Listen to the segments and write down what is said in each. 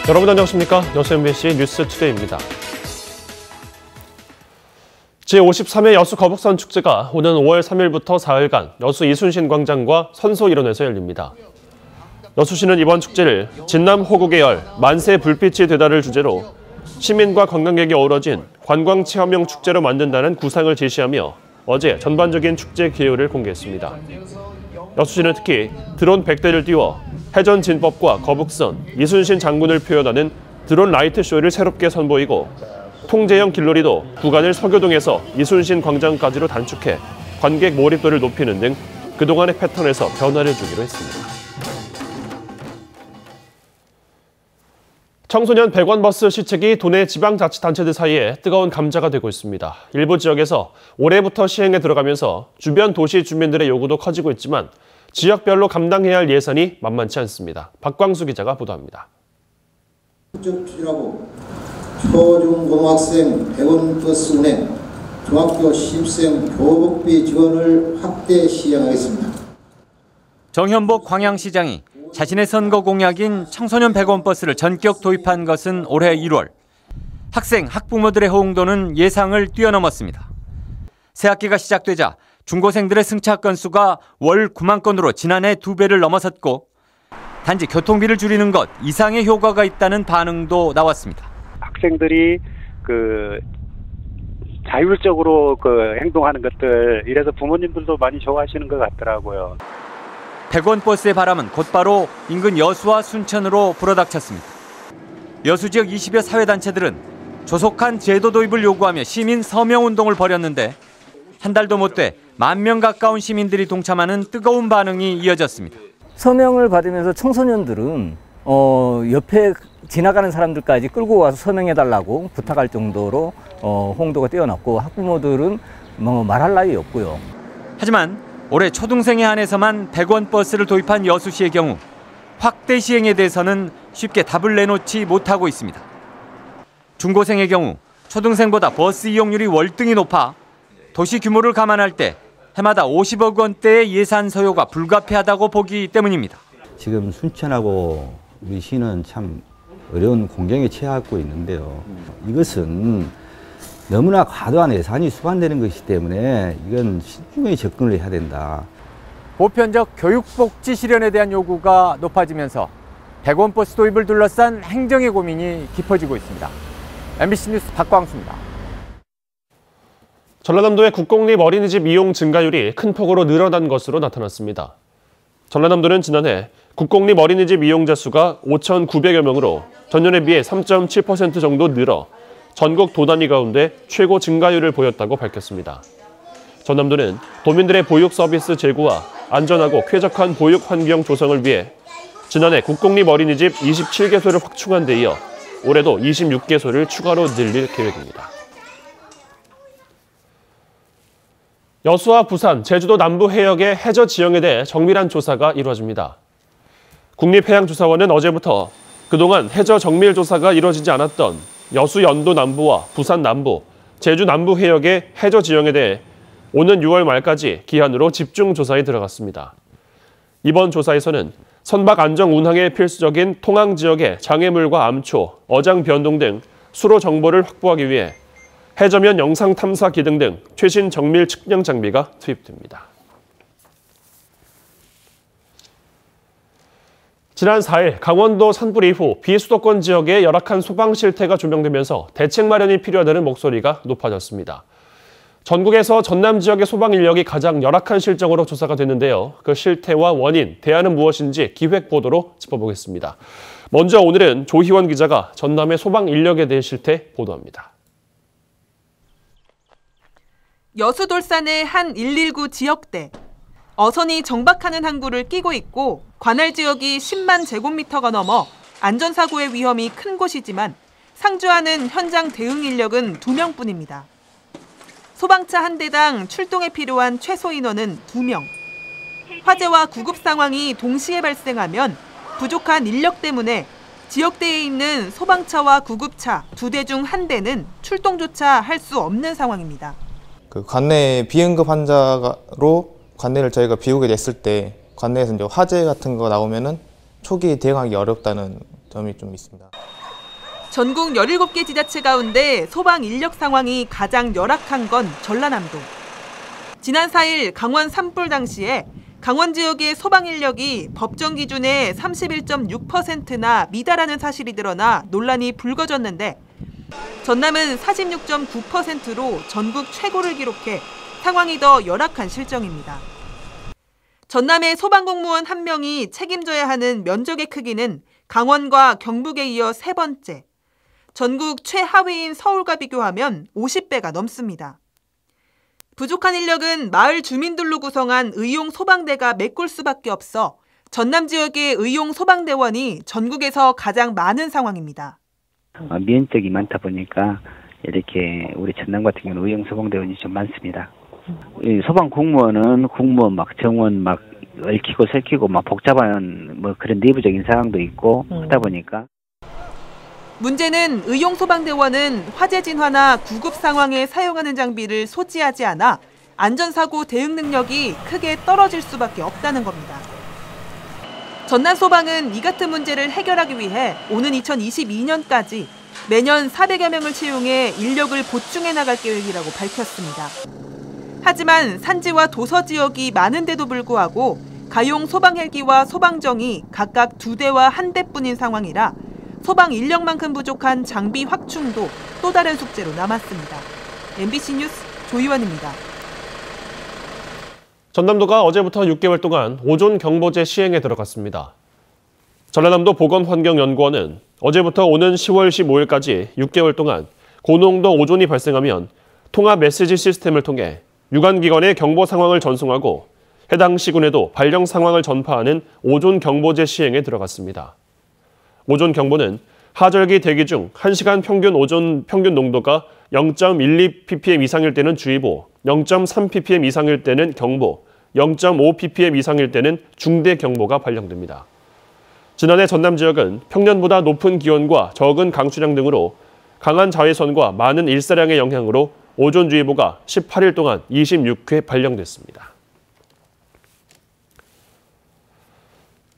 여러분 안녕하십니까? 여수 MBC 뉴스투데이입니다. 제53회 여수 거북선 축제가 오는 5월 3일부터 4일간 여수 이순신 광장과 선소 일원에서 열립니다. 여수시는 이번 축제를 진남 호구 계열 만세 불빛이 되다를 주제로 시민과 관광객이 어우러진 관광체험형 축제로 만든다는 구상을 제시하며 어제 전반적인 축제 기획을 공개했습니다. 여수시는 특히 드론 100대를 띄워 해전 진법과 거북선, 이순신 장군을 표현하는 드론 라이트 쇼를 새롭게 선보이고 통제형 길놀이도 구간을 서교동에서 이순신 광장까지로 단축해 관객 몰입도를 높이는 등 그동안의 패턴에서 변화를 주기로 했습니다. 청소년 100원 버스 시책이 도내 지방자치단체들 사이에 뜨거운 감자가 되고 있습니다. 일부 지역에서 올해부터 시행에 들어가면서 주변 도시 주민들의 요구도 커지고 있지만 지역별로 감당해야 할 예산이 만만치 않습니다. 박광수 기자가 보도합니다. 초중고등학생 100원 버스 운행, 중학교 신입생 교복비 지원을 확대 시행하겠습니다. 정현복 광양시장이 자신의 선거 공약인 청소년 100원 버스를 전격 도입한 것은 올해 1월. 학생, 학부모들의 호응도는 예상을 뛰어넘었습니다. 새학기가 시작되자 중고생들의 승차 건수가 월 9만 건으로 지난해 2배를 넘어섰고 단지 교통비를 줄이는 것 이상의 효과가 있다는 반응도 나왔습니다. 학생들이 자율적으로 행동하는 것들 이래서 부모님들도 많이 좋아하시는 것 같더라고요. 100원 버스의 바람은 곧바로 인근 여수와 순천으로 불어닥쳤습니다. 여수 지역 20여 사회단체들은 조속한 제도 도입을 요구하며 시민 서명운동을 벌였는데 한 달도 못 돼 10,000명 가까운 시민들이 동참하는 뜨거운 반응이 이어졌습니다. 서명을 받으면서 청소년들은 옆에 지나가는 사람들까지 끌고 와서 서명해달라고 부탁할 정도로 홍도가 뛰어났고 학부모들은 말할 나위 없고요. 하지만 올해 초등생에 한해서만 100원 버스를 도입한 여수시의 경우 확대 시행에 대해서는 쉽게 답을 내놓지 못하고 있습니다. 중고생의 경우 초등생보다 버스 이용률이 월등히 높아 도시 규모를 감안할 때 해마다 50억 원대의 예산 소요가 불가피하다고 보기 때문입니다. 지금 순천하고 우리 시는 참 어려운 공경에 처하고 있는데요. 이것은 너무나 과도한 예산이 수반되는 것이기 때문에 이건 신중히 접근을 해야 된다. 보편적 교육복지 실현에 대한 요구가 높아지면서 100원 버스 도입을 둘러싼 행정의 고민이 깊어지고 있습니다. MBC 뉴스 박광수입니다. 전라남도의 국공립 어린이집 이용 증가율이 큰 폭으로 늘어난 것으로 나타났습니다. 전라남도는 지난해 국공립 어린이집 이용자 수가 5,900여 명으로 전년에 비해 3.7% 정도 늘어 전국 도단위 가운데 최고 증가율을 보였다고 밝혔습니다. 전남도는 도민들의 보육 서비스 제고와 안전하고 쾌적한 보육 환경 조성을 위해 지난해 국공립 어린이집 27개소를 확충한 데 이어 올해도 26개소를 추가로 늘릴 계획입니다. 여수와 부산, 제주도 남부 해역의 해저 지형에 대해 정밀한 조사가 이루어집니다. 국립해양조사원은 어제부터 그동안 해저 정밀 조사가 이루어지지 않았던 여수 연도 남부와 부산 남부, 제주 남부 해역의 해저 지형에 대해 오는 6월 말까지 기한으로 집중 조사에 들어갔습니다. 이번 조사에서는 선박 안정 운항에 필수적인 통항 지역의 장애물과 암초, 어장 변동 등 수로 정보를 확보하기 위해 해저면 영상 탐사 기능 등 최신 정밀 측량 장비가 투입됩니다. 지난 4일 강원도 산불 이후 비수도권 지역의 열악한 소방 실태가 조명되면서 대책 마련이 필요하다는 목소리가 높아졌습니다. 전국에서 전남 지역의 소방 인력이 가장 열악한 실정으로 조사가 됐는데요. 그 실태와 원인, 대안은 무엇인지 기획 보도로 짚어보겠습니다. 먼저 오늘은 조희원 기자가 전남의 소방 인력에 대해 실태 보도합니다. 여수돌산의 한 119 지역대. 어선이 정박하는 항구를 끼고 있고 관할 지역이 10만 제곱미터가 넘어 안전사고의 위험이 큰 곳이지만 상주하는 현장 대응 인력은 2명뿐입니다. 소방차 한 대당 출동에 필요한 최소 인원은 2명. 화재와 구급 상황이 동시에 발생하면 부족한 인력 때문에 지역대에 있는 소방차와 구급차 2대 중 1대는 출동조차 할 수 없는 상황입니다. 관내 비응급 환자로 관내를 저희가 비우게 됐을 때 관내에서 이제 화재 같은 거 나오면은 초기 대응하기 어렵다는 점이 좀 있습니다. 전국 17개 지자체 가운데 소방 인력 상황이 가장 열악한 건 전라남도. 지난 4일 강원 산불 당시에 강원 지역의 소방 인력이 법정 기준의 31.6%나 미달하는 사실이 드러나 논란이 불거졌는데 전남은 46.9%로 전국 최고를 기록해 상황이 더 열악한 실정입니다. 전남의 소방공무원 1명이 책임져야 하는 면적의 크기는 강원과 경북에 이어 세 번째, 전국 최하위인 서울과 비교하면 50배가 넘습니다. 부족한 인력은 마을 주민들로 구성한 의용 소방대가 메꿀 수밖에 없어 전남 지역의 의용 소방대원이 전국에서 가장 많은 상황입니다. 면적이 많다 보니까 이렇게 우리 전남 같은 경우는 의용 소방대원이 좀 많습니다. 소방 공무원은 공무원 막 정원 막 얽히고 설키고 막 복잡한 뭐 그런 내부적인 상황도 있고 하다 보니까. 문제는 의용 소방대원은 화재 진화나 구급 상황에 사용하는 장비를 소지하지 않아 안전사고 대응 능력이 크게 떨어질 수밖에 없다는 겁니다. 전남 소방은 이 같은 문제를 해결하기 위해 오는 2022년까지 매년 400여 명을 채용해 인력을 보충해 나갈 계획이라고 밝혔습니다. 하지만 산지와 도서 지역이 많은데도 불구하고 가용 소방 헬기와 소방정이 각각 2대와 1대뿐인 상황이라 소방 인력만큼 부족한 장비 확충도 또 다른 숙제로 남았습니다. MBC 뉴스 조희원입니다. 전남도가 어제부터 6개월 동안 오존 경보제 시행에 들어갔습니다. 전라남도 보건환경연구원은 어제부터 오는 10월 15일까지 6개월 동안 고농도 오존이 발생하면 통합 메시지 시스템을 통해 유관기관의 경보 상황을 전송하고 해당 시군에도 발령 상황을 전파하는 오존 경보제 시행에 들어갔습니다. 오존 경보는 하절기 대기 중 1시간 평균 오존 평균 농도가 0.12ppm 이상일 때는 주의보, 0.3ppm 이상일 때는 경보, 0.5ppm 이상일 때는 중대 경보가 발령됩니다. 지난해 전남 지역은 평년보다 높은 기온과 적은 강수량 등으로 강한 자외선과 많은 일사량의 영향으로 오존주의보가 18일 동안 26회 발령됐습니다.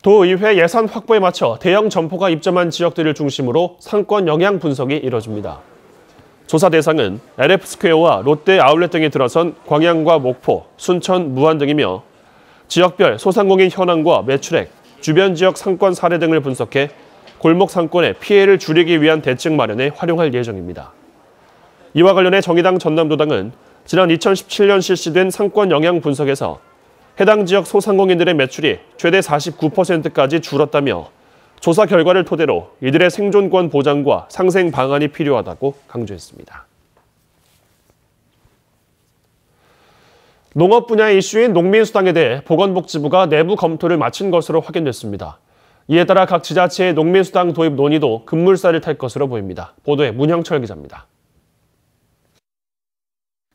도의회 예산 확보에 맞춰 대형 점포가 입점한 지역들을 중심으로 상권 영향 분석이 이뤄집니다. 조사 대상은 LF스퀘어와 롯데 아울렛 등이 들어선 광양과 목포, 순천, 무안 등이며 지역별 소상공인 현황과 매출액, 주변 지역 상권 사례 등을 분석해 골목 상권의 피해를 줄이기 위한 대책 마련에 활용할 예정입니다. 이와 관련해 정의당 전남도당은 지난 2017년 실시된 상권 영향 분석에서 해당 지역 소상공인들의 매출이 최대 49%까지 줄었다며 조사 결과를 토대로 이들의 생존권 보장과 상생 방안이 필요하다고 강조했습니다. 농업 분야의 이슈인 농민수당에 대해 보건복지부가 내부 검토를 마친 것으로 확인됐습니다. 이에 따라 각 지자체의 농민수당 도입 논의도 급물살을 탈 것으로 보입니다. 보도에 문형철 기자입니다.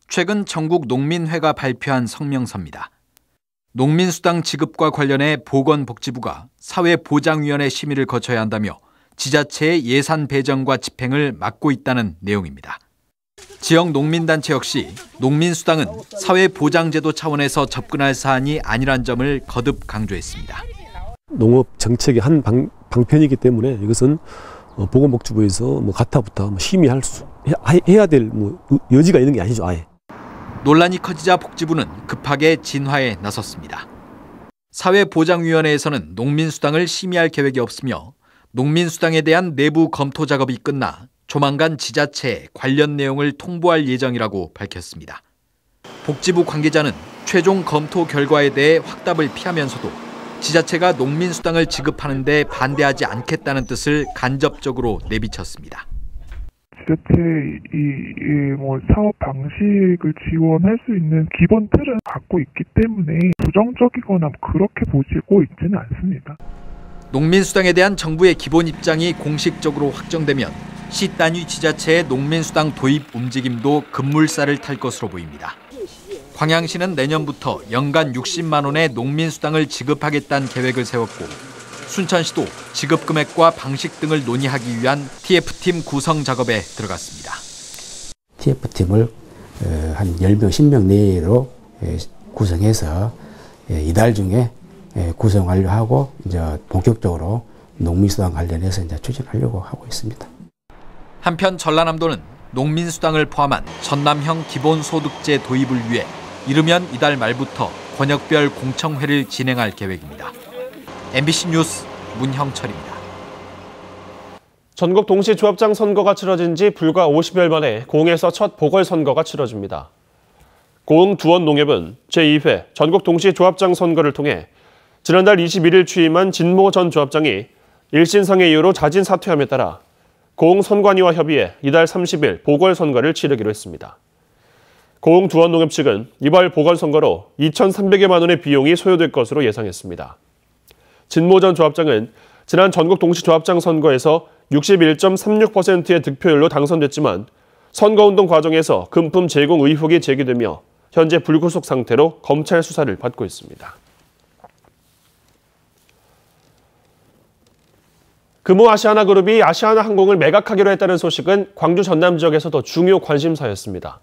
최근 전국 농민회가 발표한 성명서입니다. 농민수당 지급과 관련해 보건복지부가 사회보장위원회 심의를 거쳐야 한다며 지자체의 예산 배정과 집행을 맡고 있다는 내용입니다. 지역 농민단체 역시 농민수당은 사회보장제도 차원에서 접근할 사안이 아니란 점을 거듭 강조했습니다. 농업 정책의 한 방편이기 때문에 이것은 보건복지부에서 가타부터 심의할 해야 될 여지가 있는 게 아니죠, 아예. 논란이 커지자 복지부는 급하게 진화에 나섰습니다. 사회보장위원회에서는 농민수당을 심의할 계획이 없으며 농민수당에 대한 내부 검토 작업이 끝나 조만간 지자체에 관련 내용을 통보할 예정이라고 밝혔습니다. 복지부 관계자는 최종 검토 결과에 대해 확답을 피하면서도 지자체가 농민수당을 지급하는 데 반대하지 않겠다는 뜻을 간접적으로 내비쳤습니다. 지자체의 사업 방식을 지원할 수 있는 기본 틀은 갖고 있기 때문에 부정적이거나 그렇게 보시고 있지는 않습니다. 농민수당에 대한 정부의 기본 입장이 공식적으로 확정되면 시단위 지자체의 농민수당 도입 움직임도 급물살을 탈 것으로 보입니다. 광양시는 내년부터 연간 60만 원의 농민수당을 지급하겠다는 계획을 세웠고 순천시도 지급 금액과 방식 등을 논의하기 위한 TF팀 구성 작업에 들어갔습니다. TF팀을 한 10명, 10명 내로 구성해서 이달 중에 구성 완료하고 이제 본격적으로 농민수당 관련해서 이제 추진하려고 하고 있습니다. 한편 전라남도는 농민수당을 포함한 전남형 기본소득제 도입을 위해 이르면 이달 말부터 권역별 공청회를 진행할 계획입니다. MBC 뉴스 문형철입니다. 전국 동시조합장 선거가 치러진 지 불과 50여 일 만에 고흥에서 첫 보궐선거가 치러집니다. 고흥 두원농협은 제2회 전국 동시조합장 선거를 통해 지난달 21일 취임한 진모 전 조합장이 일신상의 이유로 자진 사퇴함에 따라 고흥 선관위와 협의해 이달 30일 보궐선거를 치르기로 했습니다. 고흥 두원농협 측은 이번 보궐선거로 2,300여만 원의 비용이 소요될 것으로 예상했습니다. 진모 전 조합장은 지난 전국 동시조합장 선거에서 61.36%의 득표율로 당선됐지만 선거운동 과정에서 금품 제공 의혹이 제기되며 현재 불구속 상태로 검찰 수사를 받고 있습니다. 금호 아시아나그룹이 아시아나항공을 매각하기로 했다는 소식은 광주 전남 지역에서도 중요 관심사였습니다.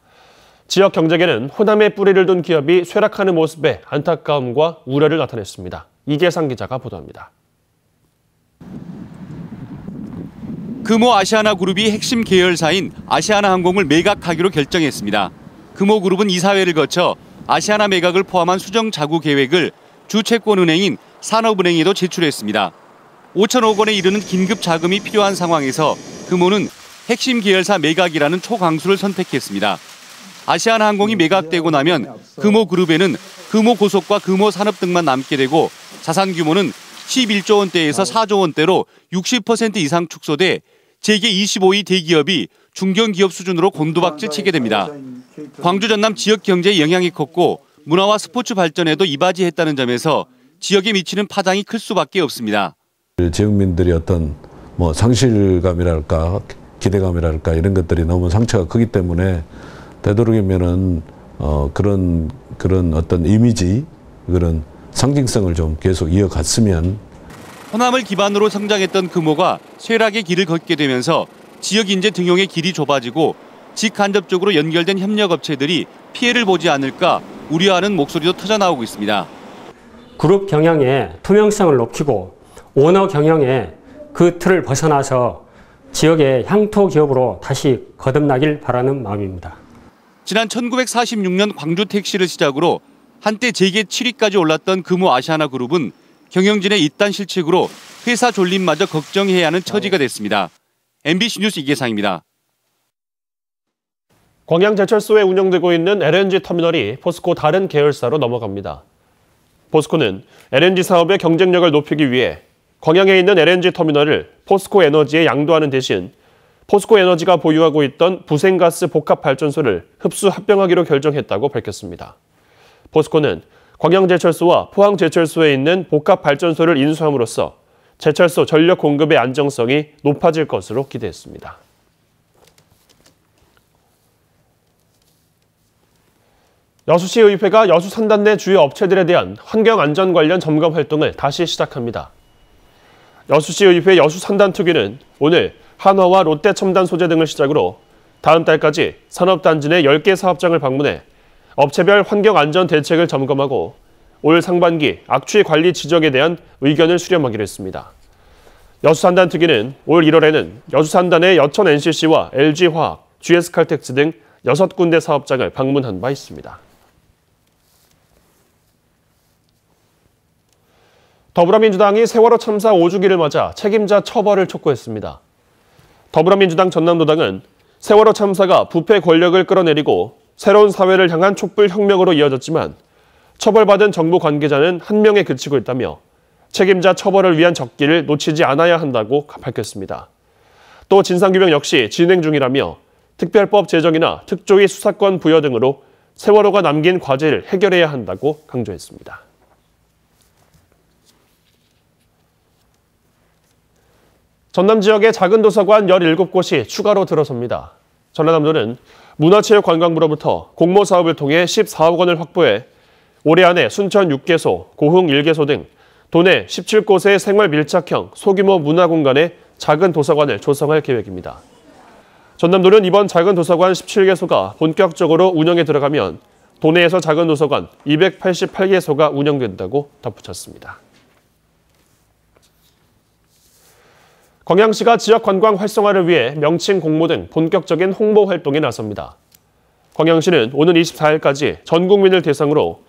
지역 경제계는 호남에 뿌리를 둔 기업이 쇠락하는 모습에 안타까움과 우려를 나타냈습니다. 이계상 기자가 보도합니다. 금호 아시아나그룹이 핵심 계열사인 아시아나항공을 매각하기로 결정했습니다. 금호그룹은 이사회를 거쳐 아시아나 매각을 포함한 수정 자구 계획을 주채권은행인 산업은행에도 제출했습니다. 5천억 원에 이르는 긴급 자금이 필요한 상황에서 금호는 핵심 계열사 매각이라는 초강수를 선택했습니다. 아시아나항공이 매각되고 나면 금호그룹에는 금호고속과 금호산업 등만 남게 되고 자산 규모는 11조 원대에서 4조 원대로 60% 이상 축소돼 재계 25위 대기업이 중견기업 수준으로 곤두박질 치게 됩니다. 광주 전남 지역 경제에 영향이 컸고 문화와 스포츠 발전에도 이바지했다는 점에서 지역에 미치는 파장이 클 수밖에 없습니다. 지역민들이 어떤 상실감이랄까 기대감이랄까 이런 것들이 너무 상처가 크기 때문에 되도록이면은 그런 어떤 이미지 그런 상징성을 좀 계속 이어갔으면. 호남을 기반으로 성장했던 금호가 쇠락의 길을 걷게 되면서 지역 인재 등용의 길이 좁아지고 직간접적으로 연결된 협력업체들이 피해를 보지 않을까 우려하는 목소리도 터져나오고 있습니다. 그룹 경영의 투명성을 높이고 오너 경영의 그 틀을 벗어나서 지역의 향토 기업으로 다시 거듭나길 바라는 마음입니다. 지난 1946년 광주 택시를 시작으로 한때 재계 7위까지 올랐던 금호 아시아나그룹은 경영진의 이딴 실책으로 회사 존립마저 걱정해야 하는 처지가 됐습니다. MBC 뉴스 이계상입니다. 광양제철소에 운영되고 있는 LNG 터미널이 포스코 다른 계열사로 넘어갑니다. 포스코는 LNG 사업의 경쟁력을 높이기 위해 광양에 있는 LNG 터미널을 포스코 에너지에 양도하는 대신 포스코 에너지가 보유하고 있던 부생가스 복합발전소를 흡수 합병하기로 결정했다고 밝혔습니다. 포스코는 광양제철소와 포항제철소에 있는 복합발전소를 인수함으로써 제철소 전력 공급의 안정성이 높아질 것으로 기대했습니다. 여수시의회가 여수 산단 내 주요 업체들에 대한 환경안전 관련 점검 활동을 다시 시작합니다. 여수시의회 여수산단특위는 오늘 한화와 롯데첨단 소재 등을 시작으로 다음 달까지 산업단지 내 10개 사업장을 방문해 업체별 환경안전 대책을 점검하고 올 상반기 악취 관리 지적에 대한 의견을 수렴하기로 했습니다. 여수산단특위는 올 1월에는 여수산단의 여천 NCC와 LG화학, GS칼텍스 등 6군데 사업장을 방문한 바 있습니다. 더불어민주당이 세월호 참사 5주기를 맞아 책임자 처벌을 촉구했습니다. 더불어민주당 전남도당은 세월호 참사가 부패 권력을 끌어내리고 새로운 사회를 향한 촛불혁명으로 이어졌지만 처벌받은 정부 관계자는 한 명에 그치고 있다며 책임자 처벌을 위한 적기를 놓치지 않아야 한다고 밝혔습니다. 또 진상규명 역시 진행 중이라며 특별법 제정이나 특조위 수사권 부여 등으로 세월호가 남긴 과제를 해결해야 한다고 강조했습니다. 전남 지역의 작은 도서관 17곳이 추가로 들어섭니다. 전라남도는 문화체육관광부로부터 공모 사업을 통해 14억 원을 확보해 올해 안에 순천 6개소, 고흥 1개소 등 도내 17곳의 생활 밀착형 소규모 문화공간의 작은 도서관을 조성할 계획입니다. 전남도는 이번 작은 도서관 17개소가 본격적으로 운영에 들어가면 도내에서 작은 도서관 288개소가 운영된다고 덧붙였습니다. 광양시가 지역 관광 활성화를 위해 명칭 공모 등 본격적인 홍보 활동에 나섭니다. 광양시는 오는 24일까지 전 국민을 대상으로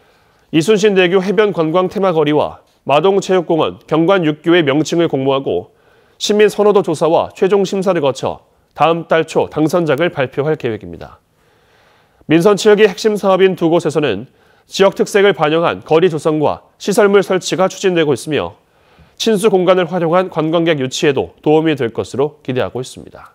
이순신대교 해변 관광 테마거리와 마동체육공원, 경관 6교의 명칭을 공모하고 시민 선호도 조사와 최종 심사를 거쳐 다음 달 초 당선작을 발표할 계획입니다. 민선 지역의 핵심 사업인 두 곳에서는 지역 특색을 반영한 거리 조성과 시설물 설치가 추진되고 있으며 친수 공간을 활용한 관광객 유치에도 도움이 될 것으로 기대하고 있습니다.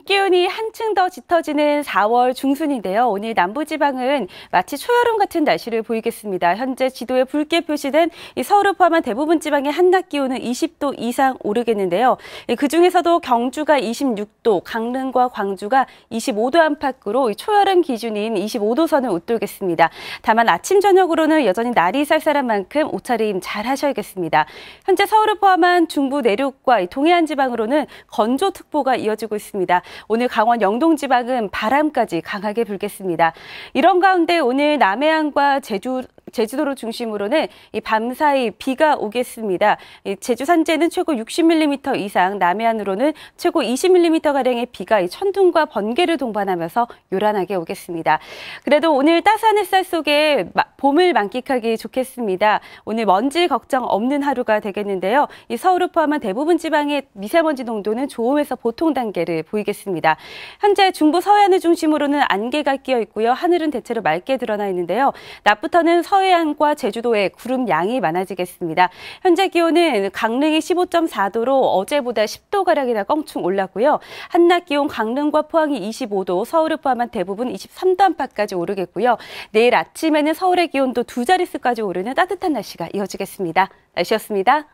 기온이 한층 더 짙어지는 4월 중순인데요. 오늘 남부지방은 마치 초여름 같은 날씨를 보이겠습니다. 현재 지도에 붉게 표시된 이 서울을 포함한 대부분 지방의 한낮 기온은 20도 이상 오르겠는데요. 그중에서도 경주가 26도, 강릉과 광주가 25도 안팎으로 초여름 기준인 25도 선을 웃돌겠습니다. 다만 아침 저녁으로는 여전히 날이 쌀쌀한 만큼 옷차림 잘 하셔야겠습니다. 현재 서울을 포함한 중부 내륙과 동해안 지방으로는 건조특보가 이어지고 있습니다. 오늘 강원 영동 지방은 바람까지 강하게 불겠습니다. 이런 가운데 오늘 남해안과 제주도를 중심으로는 이 밤사이 비가 오겠습니다. 제주 산지에는 최고 60mm 이상, 남해안으로는 최고 20mm가량의 비가 천둥과 번개를 동반하면서 요란하게 오겠습니다. 그래도 오늘 따스한 햇살 속에 봄을 만끽하기 좋겠습니다. 오늘 먼지 걱정 없는 하루가 되겠는데요. 이 서울을 포함한 대부분 지방의 미세먼지 농도는 좋음에서 보통 단계를 보이겠습니다. 현재 중부 서해안을 중심으로는 안개가 끼어 있고요. 하늘은 대체로 맑게 드러나 있는데요. 낮부터는 서해안과 제주도에 구름 양이 많아지겠습니다. 현재 기온은 강릉이 15.4도로 어제보다 10도가량이나 껑충 올랐고요. 한낮 기온 강릉과 포항이 25도, 서울을 포함한 대부분 23도 안팎까지 오르겠고요. 내일 아침에는 서울의 기온도 두 자릿수까지 오르는 따뜻한 날씨가 이어지겠습니다. 날씨였습니다.